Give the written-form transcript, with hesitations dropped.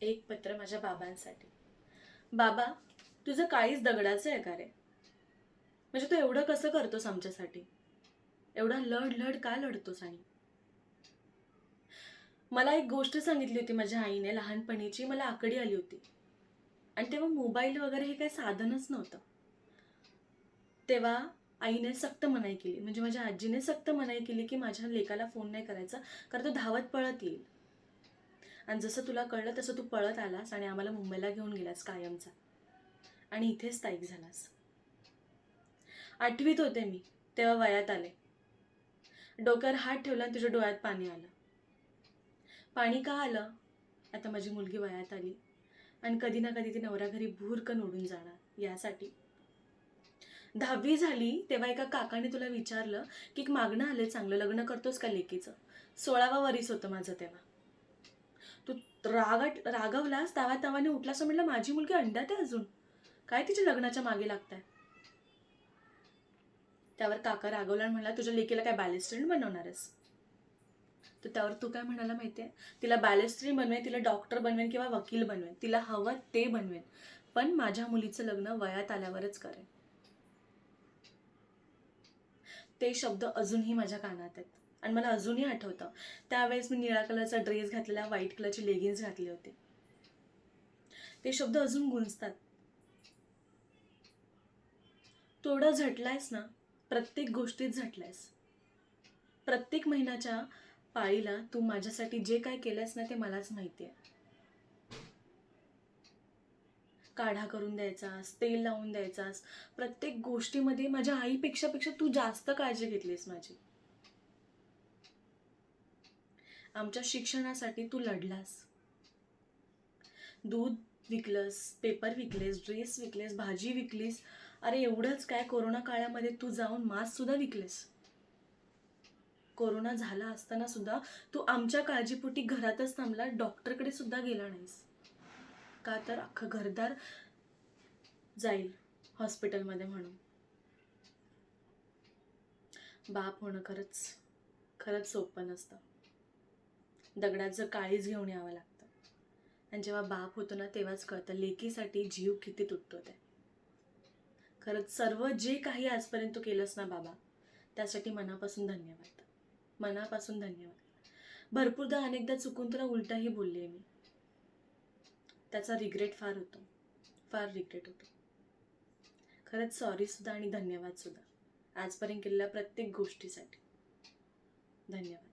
एक पत्र माझ्या बाबांसाठी. बाबा, तुझं काळीच दगडाचं आहे का रे? म्हणजे तू एवढं कसं करतोस आमच्यासाठी? एवढा लढ लढ का लढतोस? आणि मला एक गोष्ट सांगितली होती माझ्या आईने लहानपणीची, मला आकडी आली होती. आणि तेव्हा मोबाईल वगैरे हे काही साधनच नव्हतं. तेव्हा आईने सक्त मनाई केली, म्हणजे माझ्या आजीने सक्त मनाई केली की माझ्या लेकाला फोन नाही करायचा, कारण तो धावत पळत येईल. आणि जसं तुला कळलं तसं तू पळत आलास आणि आम्हाला मुंबईला घेऊन गेलास कायमचा, आणि इथेच स्थायिक झालास. 8वीत होते मी तेव्हा वयात आले. डोक्यावर हात ठेवला आणि तुझ्या डोळ्यात पाणी आलं. पाणी का आलं? आता माझी मुलगी वयात आली आणि कधी ना कधी ती नवऱ्या घरी भूरकन उडून जाणार यासाठी. 10वी झाली तेव्हा एका काकाने तुला विचारलं की मागणं आले चांगलं, लग्न करतोस का लेकीचं? 16वा वरीस होतं माझं तेव्हा. तू रागवलास, तावाने उठलास, म्हटलं माझी मुलगी अंड्यात आहे अजून, काय तिच्या लग्नाच्या मागे लागताय? त्यावर काका रागवला आणि म्हणला तुझ्या लेकीला काय बॅलिस्ट्रीन बनवणारच? तर त्यावर तू काय म्हणाला माहितीये? तिला बॅलिस्ट्रीन बनवेन, तिला डॉक्टर बनवेन किंवा वकील बनवेन, तिला हवं ते बनवेन, पण माझ्या मुलीचं लग्न वयात आल्यावरच करेन. ते शब्द अजूनही माझ्या कानात आहेत आणि मला अजूनही आठवतं. त्यावेळेस मी निळ्या कलरचा ड्रेस घातलेला, व्हाईट कलरची लेगिन्स घातली होती. ते शब्द अजून गुंजतात. तू एवढं झटलायस ना, प्रत्येक गोष्टीत झटलायस. प्रत्येक महिन्याच्या पाळीला तू माझ्यासाठी जे काय केलंयस ना ते मलाच माहिती आहे. काढा करून द्यायचास, तेल लावून द्यायचास, प्रत्येक गोष्टीमध्ये माझ्या आईपेक्षा तू जास्त काळजी घेतलीस माझी. आमच्या शिक्षणासाठी तू लढलास. दूध विकलंस, पेपर विकलेस, ड्रेस विकलेस, भाजी विकलीस. अरे एवढंच काय, कोरोना काळामध्ये तू जाऊन मास्क सुद्धा विकलेस. कोरोना झाला असताना सुद्धा तू आमच्या काळजीपोटी घरातच थांबला, डॉक्टरकडे सुद्धा गेला नाहीस. का तर अख्खं घरदार जाईल हॉस्पिटलमध्ये म्हणून. बाप होणं खरंच सोपं नसतं. दगडाचं काळीज घेऊन यावं लागतं. आणि जेव्हा बाप होतो ना तेव्हाच कळतं लेकीसाठी जीव किती तुटतो ते. खरंच सर्व जे काही आजपर्यंत तू केलंस ना बाबा, त्यासाठी मनापासून धन्यवाद. मनापासून धन्यवाद. भरपूरदा अनेकदा चुकून तुला उलटाही बोलले मी. त्याचा रिग्रेट फार होतो, फार रिग्रेट होतो. खरंच सॉरी सुद्धा आणि धन्यवाद सुद्धा आजपर्यंत केलेल्या प्रत्येक गोष्टीसाठी. धन्यवाद.